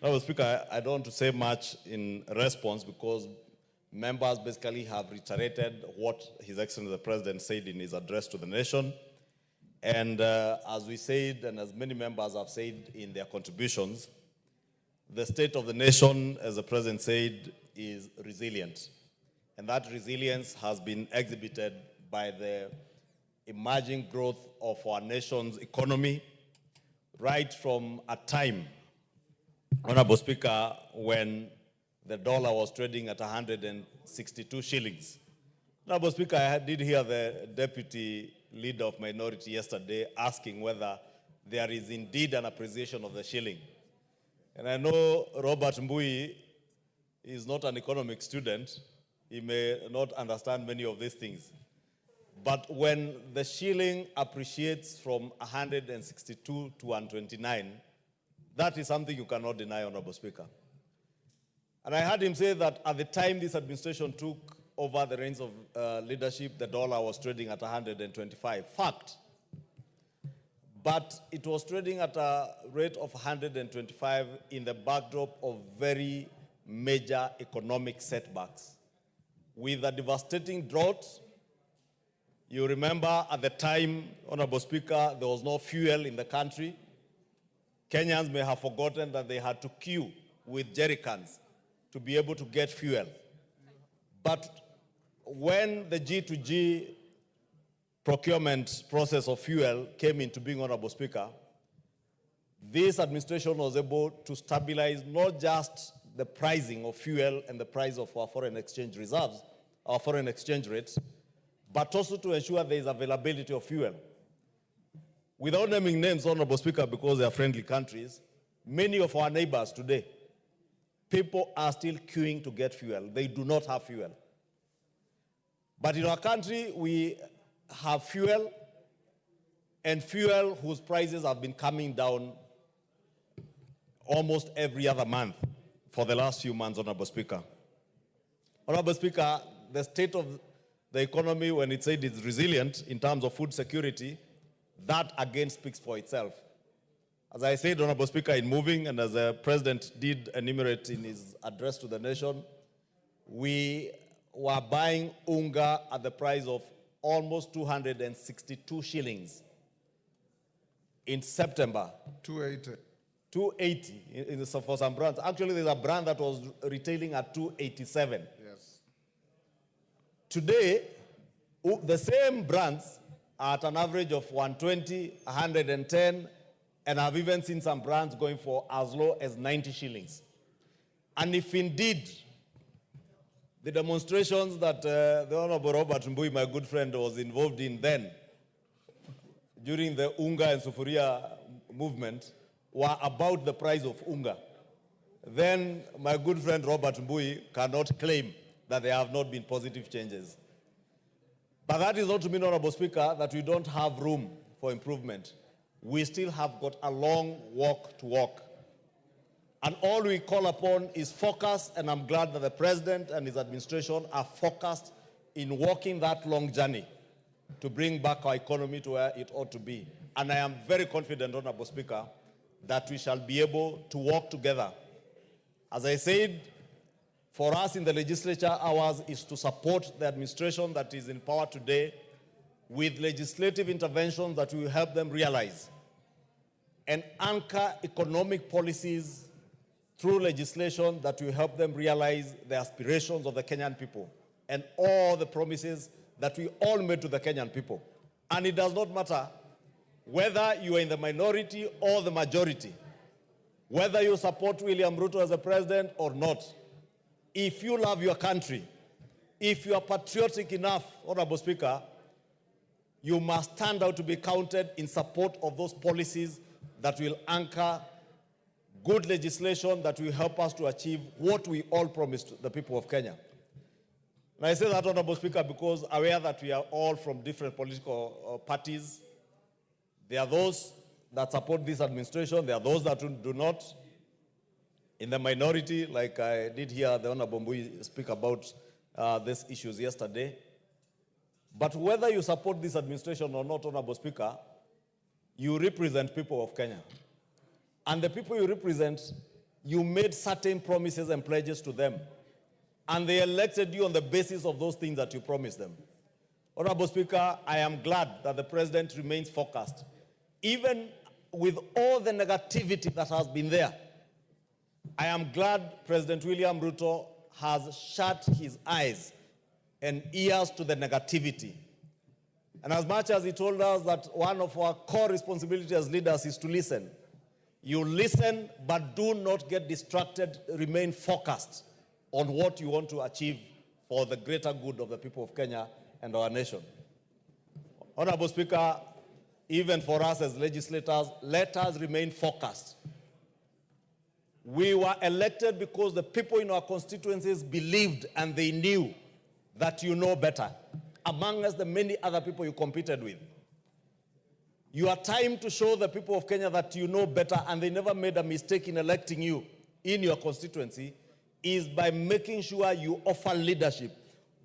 Honorable Speaker, I don't want to say much in response because members basically have reiterated what His Excellency the President said in his address to the nation. And as we said, and as many members have said in their contributions, the state of the nation, as the President said, is resilient. And that resilience has been exhibited by the emerging growth of our nation's economy, right from a time, Honorable Speaker, when the dollar was trading at 162 shillings. Honorable Speaker, I did hear the Deputy Leader of Minority yesterday asking whether there is indeed an appreciation of the shilling. And I know Robert Mbui is not an economic student. He may not understand many of these things. But when the shilling appreciates from 162 to 129, that is something you cannot deny, Honorable Speaker. And I heard him say that at the time this administration took over the reins of leadership, the dollar was trading at 125. Fact. But it was trading at a rate of 125 in the backdrop of very major economic setbacks. With a devastating drought, you remember at the time, Honorable Speaker, there was no fuel in the country. Kenyans may have forgotten that they had to queue with jerry cans to be able to get fuel. But when the G2G procurement process of fuel came into being, Honorable Speaker, this administration was able to stabilize not just the pricing of fuel and the price of our foreign exchange reserves, our foreign exchange rates, but also to ensure there is availability of fuel. Without naming names, Honorable Speaker, because they are friendly countries, many of our neighbors today, people are still queuing to get fuel. They do not have fuel. But in our country, we have fuel, and fuel whose prices have been coming down almost every other month for the last few months, Honorable Speaker. Honorable Speaker, the state of the economy, when it said it's resilient in terms of food security, that again speaks for itself. As I said, Honorable Speaker, in moving, and as the President did enumerate in his address to the nation, we were buying unga at the price of almost 262 shillings in September. 280. 280 for some brands. Actually, there's a brand that was retailing at 287. Yes. Today, the same brands are at an average of 120, 110, and I've even seen some brands going for as low as 90 shillings. And if indeed the demonstrations that the Honorable Robert Mbui, my good friend, was involved in then, during the Unga and Sufuria movement, were about the price of Unga, then my good friend Robert Mbui cannot claim that there have not been positive changes. But that is not to mean, Honorable Speaker, that we don't have room for improvement. We still have got a long walk to walk. And all we call upon is focus, and I'm glad that the President and his administration are focused in walking that long journey to bring back our economy to where it ought to be. And I am very confident, Honorable Speaker, that we shall be able to work together. As I said, for us in the legislature, ours is to support the administration that is in power today with legislative interventions that will help them realize and anchor economic policies through legislation that will help them realize the aspirations of the Kenyan people and all the promises that we all made to the Kenyan people. And it does not matter whether you are in the minority or the majority, whether you support William Ruto as a president or not. If you love your country, if you are patriotic enough, Honorable Speaker, you must stand out to be counted in support of those policies that will anchor good legislation that will help us to achieve what we all promised the people of Kenya. And I say that, Honorable Speaker, because aware that we are all from different political parties. There are those that support this administration. There are those that do not. In the minority, like I did hear the Honorable Mbui speak about these issues yesterday. But whether you support this administration or not, Honorable Speaker, you represent people of Kenya. And the people you represent you made certain promises and pledges to them. And they elected you on the basis of those things that you promised them. Honorable Speaker, I am glad that the president remains focused. Even with all the negativity that has been there, I am glad President William Ruto has shut his eyes and ears to the negativity. And as much as he told us that one of our core responsibilities as leaders is to listen, you listen, but do not get distracted, remain focused on what you want to achieve for the greater good of the people of Kenya and our nation. Honorable Speaker, even for us as legislators, let us remain focused. We were elected because the people in our constituencies believed and they knew that you know better, among us the many other people you competed with. Your time to show the people of Kenya that you know better and they never made a mistake in electing you in your constituency is by making sure you offer leadership.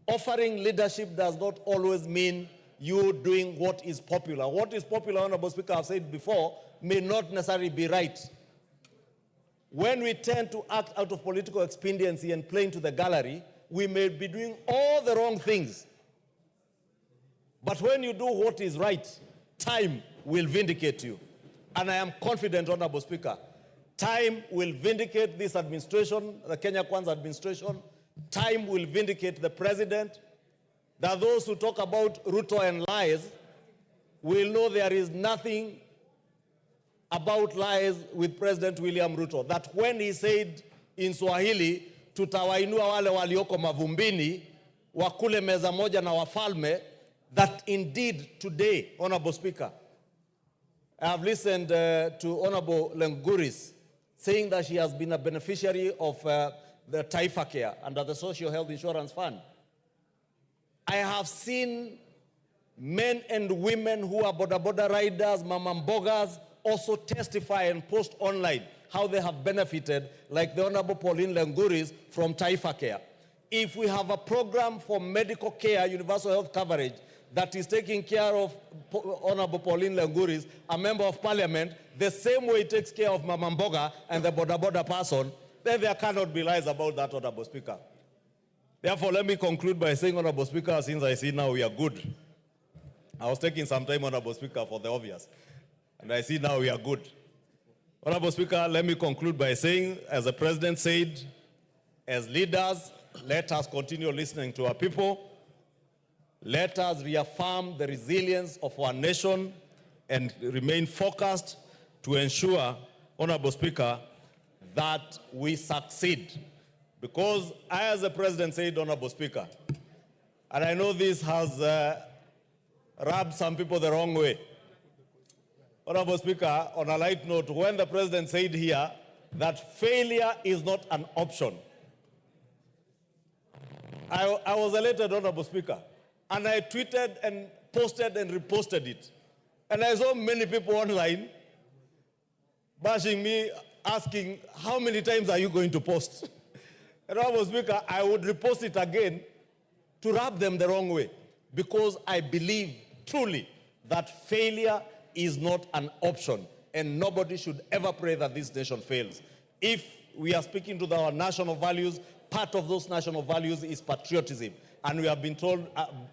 Offering leadership does not always mean you doing what is popular. What is popular, Honorable Speaker, I've said before, may not necessarily be right. When we tend to act out of political expediency and play into the gallery, we may be doing all the wrong things. But when you do what is right, time will vindicate you. And I am confident, Honorable Speaker, time will vindicate this administration, the Kenya Kwanza administration. Time will vindicate the president. That those who talk about Ruto and lies will know there is nothing about lies with President William Ruto. That when he said in Swahili, tutawainua wale walioko mavumbini, wakule meza moja na wafalme, that indeed today, Honorable Speaker, I have listened to Honorable Lenguris saying that she has been a beneficiary of the Taifa Care under the Social Health Insurance Fund. I have seen men and women who are boda riders, mamambogas, also testify and post online how they have benefited, like the Honorable Pauline Lenguris from Taifa Care. If we have a program for medical care, universal health coverage, that is taking care of Honorable Pauline Lenguris, a member of Parliament, the same way it takes care of mamamboga and the boda person, then there cannot be lies about that, Honorable Speaker. Therefore, let me conclude by saying, Honorable Speaker, since I see now we are good. I was taking some time, Honorable Speaker, for the obvious. And I see now we are good. Honorable Speaker, let me conclude by saying, as the President said, as leaders, let us continue listening to our people. Let us reaffirm the resilience of our nation and remain focused to ensure, Honorable Speaker, that we succeed. Because I, as the President said, Honorable Speaker, and I know this has rubbed some people the wrong way. Honorable Speaker, on a light note, when the President said here that failure is not an option, I was elected, Honorable Speaker, and I tweeted and posted and reposted it. And I saw many people online bashing me, asking, how many times are you going to post? And Honorable Speaker, I would repost it again to rub them the wrong way, because I believe truly that failure is not an option, and nobody should ever pray that this nation fails. If we are speaking to our national values, part of those national values is patriotism. And we have been told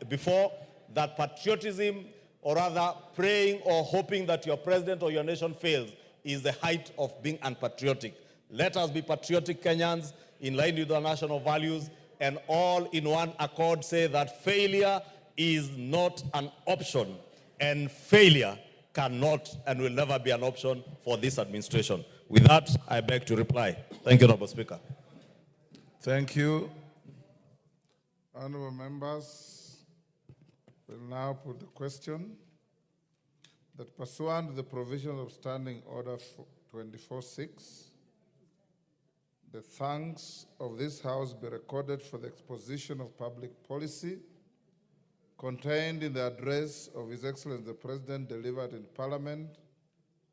before that patriotism, or rather praying or hoping that your president or your nation fails, is the height of being unpatriotic. Let us be patriotic Kenyans in line with our national values, and all in one accord say that failure is not an option, and failure cannot and will never be an option for this administration. With that, I beg to reply. Thank you, Honorable Speaker. Thank you. Honorable members, will now put the question that pursuant to the provisions of Standing Order 24-6, the thanks of this House be recorded for the exposition of public policy contained in the address of His Excellency the President delivered in Parliament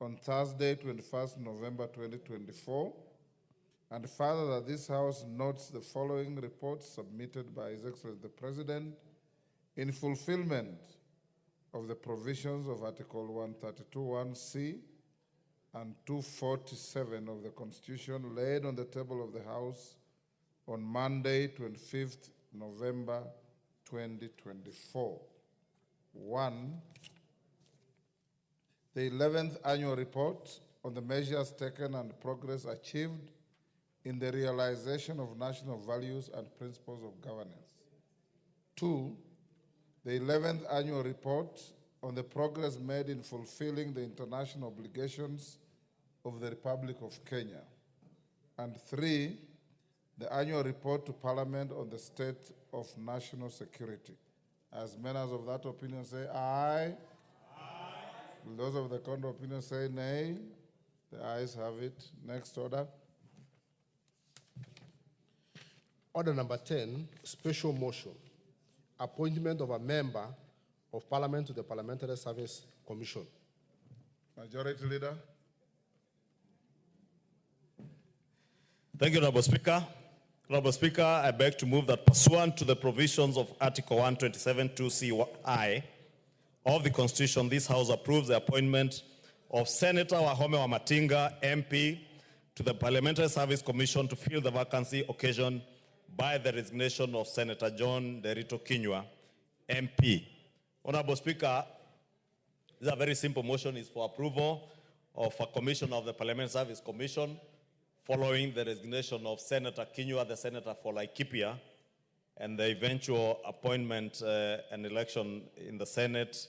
on Thursday, 21st November 2024, and further that this House notes the following reports submitted by His Excellency the President in fulfillment of the provisions of Article 132(1)(c) and 247 of the Constitution laid on the table of the House on Monday, 25th November 2024. 1. The 11th Annual Report on the measures taken and progress achieved in the realization of national values and principles of governance. 2. The 11th Annual Report on the progress made in fulfilling the international obligations of the Republic of Kenya. And 3. The Annual Report to Parliament on the state of national security. As members of that opinion say aye. Will those of the contrary opinion say nay? The ayes have it. Next order. Order number 10, special motion. Appointment of a member of Parliament to the Parliamentary Service Commission. Majority Leader. Thank you, Honorable Speaker. Honorable Speaker, I beg to move that pursuant to the provisions of Article 127(2)(c)(I) of the Constitution, this House approves the appointment of Senator Wahome Wamatinga, MP, to the Parliamentary Service Commission to fill the vacancy occasioned by the resignation of Senator John Derito Ichungwah, MP. Honorable Speaker, this is a very simple motion. It's for approval of a commission of the Parliamentary Service Commission following the resignation of Senator Ichungwah, the Senator for Laikipia, and the eventual appointment and election in the Senate,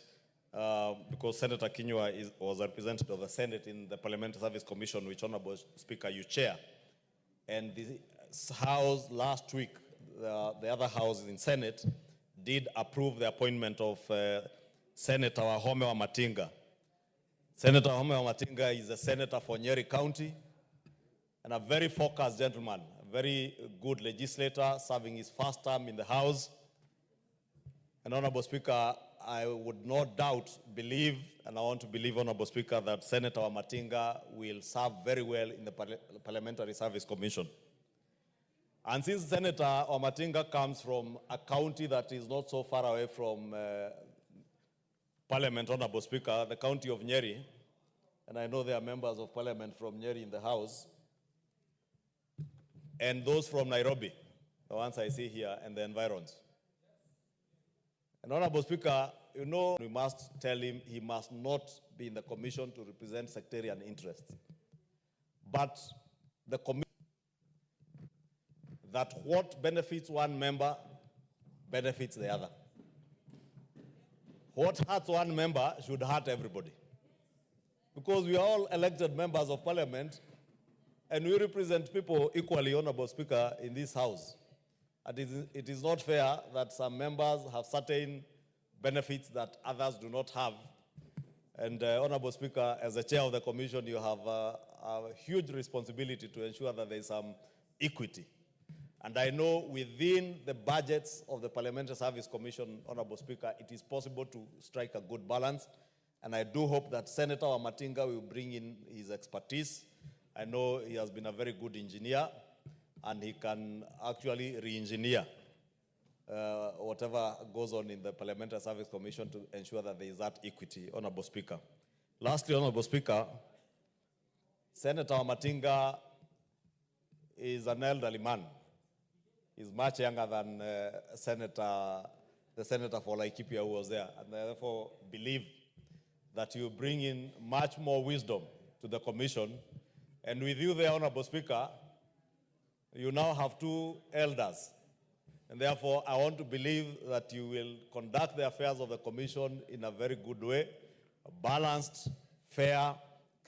because Senator Ichungwah was a representative of the Senate in the Parliamentary Service Commission, which, Honorable Speaker, you chair. And this House last week, the other houses in Senate, did approve the appointment of Senator Wahome Wamatinga. Senator Wahome Wamatinga is a senator for Nyeri County and a very focused gentleman, a very good legislator, serving his first term in the House. And Honorable Speaker, I would no doubt believe, and I want to believe, Honorable Speaker, that Senator Wamatinga will serve very well in the Parliamentary Service Commission. And since Senator Wamatinga comes from a county that is not so far away from Parliament, Honorable Speaker, the county of Nyeri, and I know there are members of Parliament from Nyeri in the House, and those from Nairobi, the ones I see here, and the environs. And Honorable Speaker, you know, we must tell him he must not be in the commission to represent sectarian interests. But the commission, that what benefits one member benefits the other. What hurts one member should hurt everybody. Because we are all elected members of Parliament, and we represent people equally, Honorable Speaker, in this House. And it is not fair that some members have certain benefits that others do not have. And Honorable Speaker, as the chair of the commission, you have a huge responsibility to ensure that there is some equity. And I know within the budgets of the Parliamentary Service Commission, Honorable Speaker, it is possible to strike a good balance. And I do hope that Senator Wamatinga will bring in his expertise. I know he has been a very good engineer, and he can actually re-engineer whatever goes on in the Parliamentary Service Commission to ensure that there is that equity, Honorable Speaker. Lastly, Honorable Speaker, Senator Wamatinga is an elderly man. He's much younger than the Senator for Laikipia who was there, and I therefore believe that you bring in much more wisdom to the commission. And with you there, Honorable Speaker, you now have two elders. And therefore, I want to believe that you will conduct the affairs of the commission in a very good way, balanced, fair,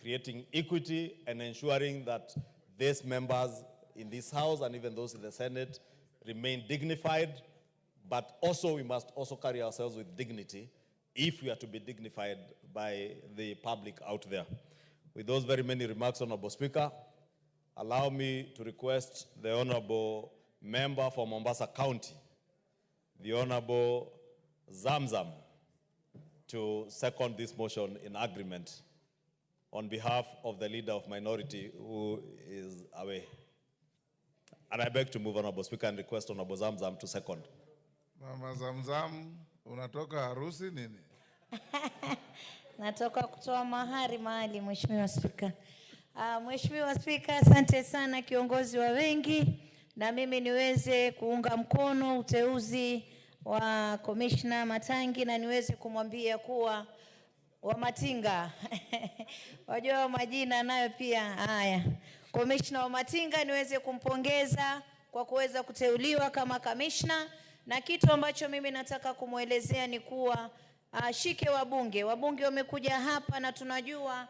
creating equity, and ensuring that these members in this House and even those in the Senate remain dignified, but also we must also carry ourselves with dignity if we are to be dignified by the public out there. With those very many remarks, Honorable Speaker, allow me to request the Honorable Member for Mombasa County, the Honorable Zamzam, to second this motion in agreement on behalf of the Leader of Minority who is away. And I beg to move, Honorable Speaker, and request Honorable Zamzam to second. Mama Zamzam, unatoka harusi nini? Natoka kutoa mahali Mheshimiwa Spika. Mheshimiwa Spika, asante sana kiongozi wa wengi, na mimi niweze kuunga mkono uteuzi wa Commissioner Matangi na niweze kumwambia kuwa wa Matinga. Wajua majina nayo pia haya. Commissioner wa Matinga niweze kumpongeza kwa kuweza kuteuliwa kama commissioner, na kitu ambacho mimi nataka kumuelezea ni kuwa shike wabunge wamekuja hapa na tunajua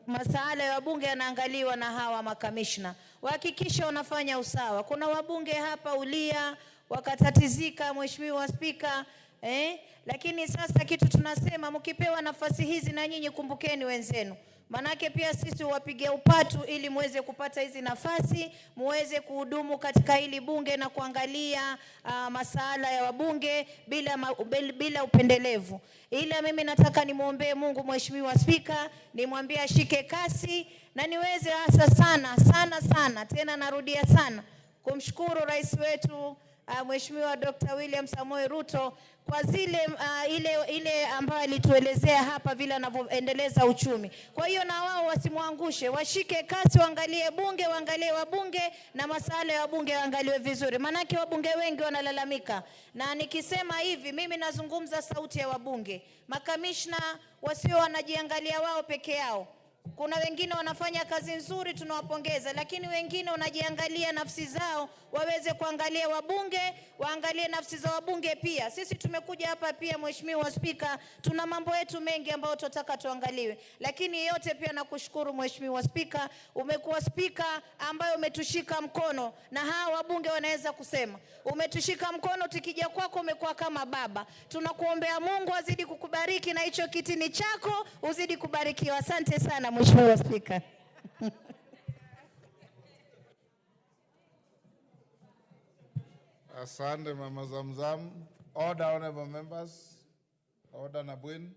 masuala ya wabunge yanaangaliwa na hawa makamishna. Wahakikisha wanafanya usawa. Kuna wabunge hapa ulia wakatatizika, Mheshimiwa Spika, lakini sasa kitu tunasema mkipewa nafasi hizi na nyinyi kumbukeni wenzenu. Manake pia sisi wapige upatu ili muweze kupata hizi nafasi, muweze kuhudumu katika hili bunge na kuangalia masuala ya wabunge bila upendelevu. Ila mimi nataka nimuombe Mungu Mheshimiwa Spika, nimwambie ashike kasi na niweze hasa sana tena narudia sana kumshukuru rais wetu Mheshimiwa Dr. William Samoei Ruto kwa zile ile ambayo alituelezea hapa vile anavyoendeleza uchumi. Kwa hiyo na wao wasimwangushe, washike kasi, waangalie bunge, waangalie wabunge na masuala ya wabunge waangaliwe vizuri. Manake wabunge wengi wanalalamika. Na nikisema hivi mimi nazungumza sauti ya wabunge. Makamishna wasio wanajiangalia wao peke yao. Kuna wengine wanafanya kazi nzuri tunawapongeza, lakini wengine wanajiangalia nafsi zao, waweze kuangalia wabunge, waangalie nafsi za wabunge pia. Sisi tumekuja hapa pia Mheshimiwa Spika, tuna mambo yetu mengi ambayo tunataka tuangaliwe. Lakini yote pia nakushukuru Mheshimiwa Spika, umekuwa spika ambaye umetushika mkono na hawa wabunge wanaweza kusema. Umetushika mkono, tukija kwako umekuwa kama baba. Tunakuombea Mungu azidi kukubariki na hicho kitini chako uzidi kubarikiwa. Asante sana Mheshimiwa Spika. Asante Mama Zamzam. Order, honorable members. Order Nabwin.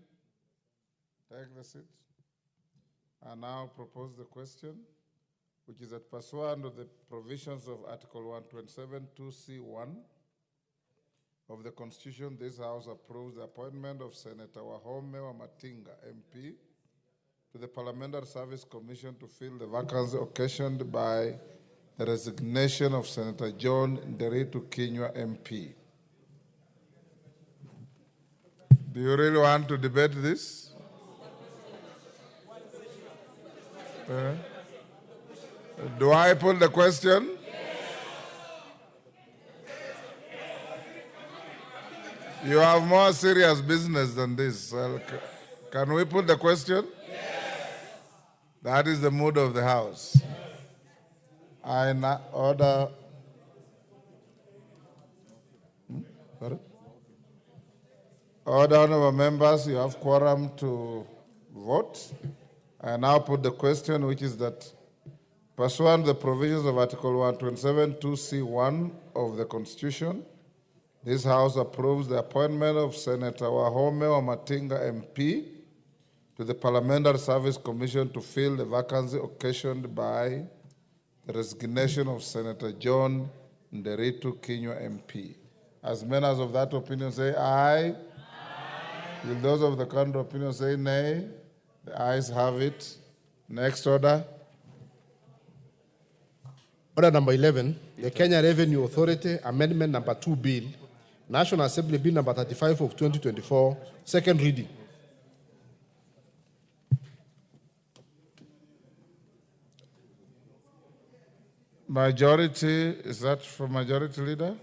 Take the seat. I now propose the question, which is that pursuant to the provisions of Article 127(2)(c)(1) of the Constitution, this House approves the appointment of Senator Wahome Wamatinga, MP, to the Parliamentary Service Commission to fill the vacancy occasioned by the resignation of Senator John Nyeri Ichungwah, MP. Do you really want to debate this? Do I put the question? You have more serious business than this. Can we put the question? That is the mood of the House. I now order. Order, honorable members, you have quorum to vote. I now put the question, which is that pursuant to the provisions of Article 127(2)(c)(1) of the Constitution, this House approves the appointment of Senator Wahome Wamatinga, MP, to the Parliamentary Service Commission to fill the vacancy occasioned by the resignation of Senator John Nyeri Ichungwah, MP. As many as of that opinion say aye. Will those of the contrary opinion say nay? The ayes have it. Next order. Order number 11, the Kenya Revenue Authority Amendment number 2 Bill, National Assembly Bill number 35 of 2024, second reading. Majority, is that for Majority Leader?